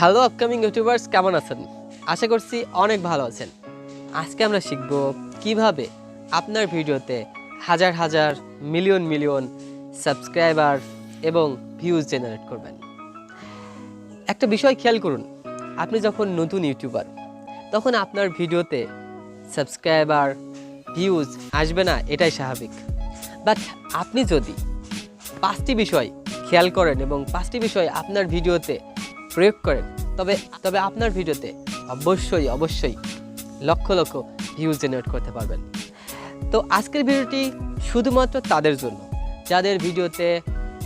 Hello upcoming YouTubers, কেমন আছেন? আশা করছি অনেক ভালো আছেন। আজকে আমরা শিখব কিভাবে আপনার ভিডিওতে হাজার হাজার মিলিয়ন মিলিয়ন সাবস্ক্রাইবার এবং ভিউজ জেনারেট করবেন। একটা বিষয় খেয়াল করুন, আপনি যখন নতুন ইউটিউবার তখন আপনার ভিডিওতে সাবস্ক্রাইবার ভিউজ আসবে না, এটাই স্বাভাবিক। বাট আপনি যদি 5টি বিষয় খেয়াল করেন এবং 5টি বিষয় আপনার ভিডিওতে প্রয়োগ করেন তবে আপনার ভিডিওতে অবশ্যই লক্ষ লক্ষ ভিউজ জেনারেট করতে পারবেন। তো আজকের ভিডিওটি শুধুমাত্র তাদের জন্য যাদের ভিডিওতে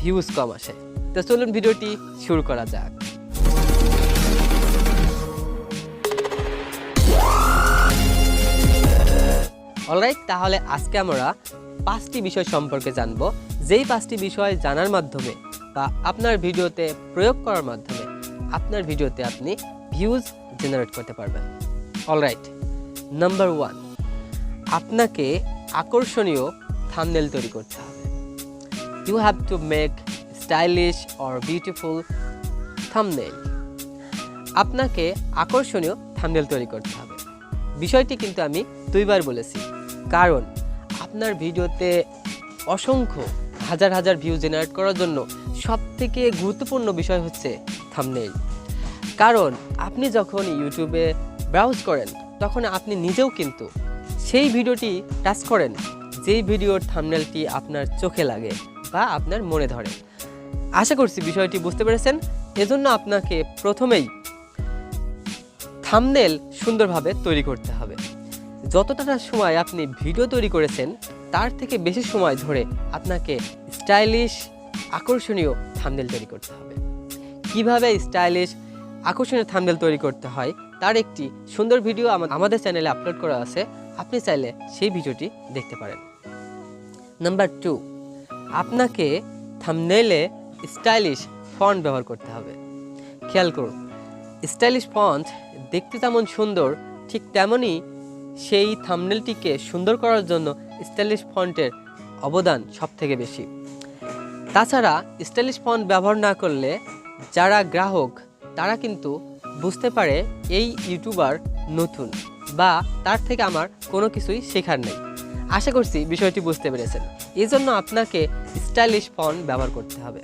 ভিউজ কম আসে। তো চলুন ভিডিওটি শুরু করা যাক। অলরাইট, তাহলে আজকে আমরা 5টি বিষয় সম্পর্কে জানব, যেই 5টি বিষয় জানার মাধ্যমে বা আপনার ভিডিওতে প্রয়োগ করার মাধ্যমে আপনার ভিডিওতে আপনি ভিউজ জেনারেট করতে পারবেন। অলরাইট, নাম্বার 1, আপনাকে আকর্ষণীয় থাম্বনেল তৈরি করতে হবে। You have to make stylish or beautiful thumbnail. আপনাকে আকর্ষণীয় থাম্বনেল তৈরি করতে হবে। বিষয়টি কিন্তু আমি 2বার বলেছি, কারণ আপনার ভিডিওতে অসংখ্য হাজার হাজার ভিউ জেনারেট করার জন্য সবথেকে গুরুত্বপূর্ণ বিষয় হচ্ছে থাম্বনেল। কারণ আপনি যখন ইউটিউবে ব্রাউজ করেন তখন আপনি নিজেও কিন্তু সেই ভিডিওটি টাচ করেন যেই ভিডিওর থাম্বনেলটি আপনার চোখে লাগে বা আপনার মনে ধরে। আশা করছি বিষয়টি বুঝতে পেরেছেন। এজন্য আপনাকে প্রথমেই থাম্বনেল সুন্দরভাবে তৈরি করতে হবে। যতটা সময় আপনি ভিডিও তৈরি করেছেন তার থেকে বেশি সময় ধরে আপনাকে স্টাইলিশ আকর্ষণীয় থাম্বনেল তৈরি করতে হবে। কিভাবে স্টাইলিশ আকর্ষণীয় থাম্বনেল তৈরি করতে হয় তার একটি সুন্দর ভিডিও আমাদের চ্যানেলে আপলোড করা আছে, আপনি চাইলে সেই ভিডিওটি দেখতে পারেন। নাম্বার 2, আপনাকে থাম্বনেলে স্টাইলিশ ফন্ট ব্যবহার করতে হবে। খেয়াল করুন, স্টাইলিশ ফন্ট দেখতে যেমন সুন্দর ঠিক তেমনই সেই থাম্বনেলটিকে সুন্দর করার জন্য স্টাইলিশ ফন্টের অবদান সবথেকে বেশি। তাছাড়া স্টাইলিশ ফন্ট ব্যবহার না করলে যারা গ্রাহক তারা কিন্তু বুঝতে পারে এই ইউটিউবার নতুন বা তার থেকে আমার কোনো কিছুই শেখার নেই। আশা করছি বিষয়টি বুঝতে পেরেছেন। এই জন্য আপনাকে স্টাইলিশ ফন্ট ব্যবহার করতে হবে।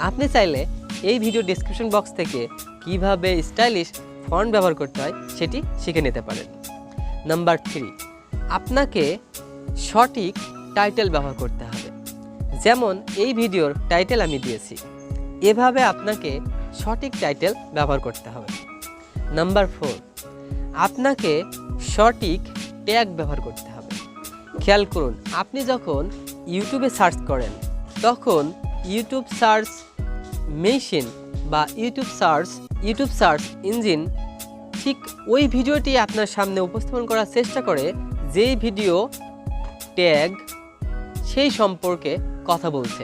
আপনি চাইলে এই ভিডিও ডেসক্রিপশন বক্স থেকে কিভাবে স্টাইলিশ ফন্ট ব্যবহার করতে হয় সেটি শিখে নিতে পারেন। নাম্বার 3, আপনাকে সঠিক টাইটেল ব্যবহার করতে হবে। যেমন এই ভিডিওর টাইটেল আমি দিয়েছি, এভাবে আপনাকে সঠিক টাইটেল ব্যবহার করতে হবে। নাম্বার 4, আপনাকে সঠিক ট্যাগ ব্যবহার করতে হবে। খেয়াল করুন, আপনি যখন ইউটিউবে সার্চ করেন তখন ইউটিউব সার্চ মেশিন বা ইউটিউব সার্চ ইঞ্জিন ঠিক ওই ভিডিওটি আপনার সামনে উপস্থাপন করার চেষ্টা করে যেই ভিডিও ট্যাগ সেই সম্পর্কে কথা বলছে।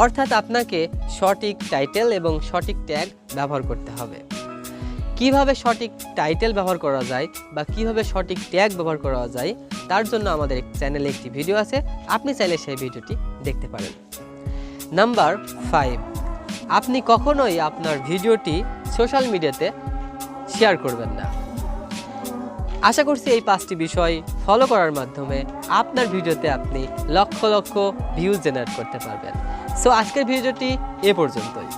অর্থাৎ আপনাকে সঠিক টাইটেল এবং সঠিক ট্যাগ ব্যবহার করতে হবে। কিভাবে সঠিক টাইটেল ব্যবহার করা যায় বা কিভাবে সঠিক ট্যাগ ব্যবহার করা যায় তার জন্য আমাদের চ্যানেলে একটি ভিডিও আছে, আপনি চাইলে সেই ভিডিওটি দেখতে পারেন। নাম্বার 5, আপনি কখনোই আপনার ভিডিওটি সোশ্যাল মিডিয়াতে শেয়ার করবেন না। আশা করছি এই 5টি বিষয় ফলো করার মাধ্যমে আপনার ভিডিওতে আপনি লক্ষ লক্ষ ভিউজ জেনারেট করতে পারবেন। সো আজকের ভিডিওটি এ পর্যন্তই।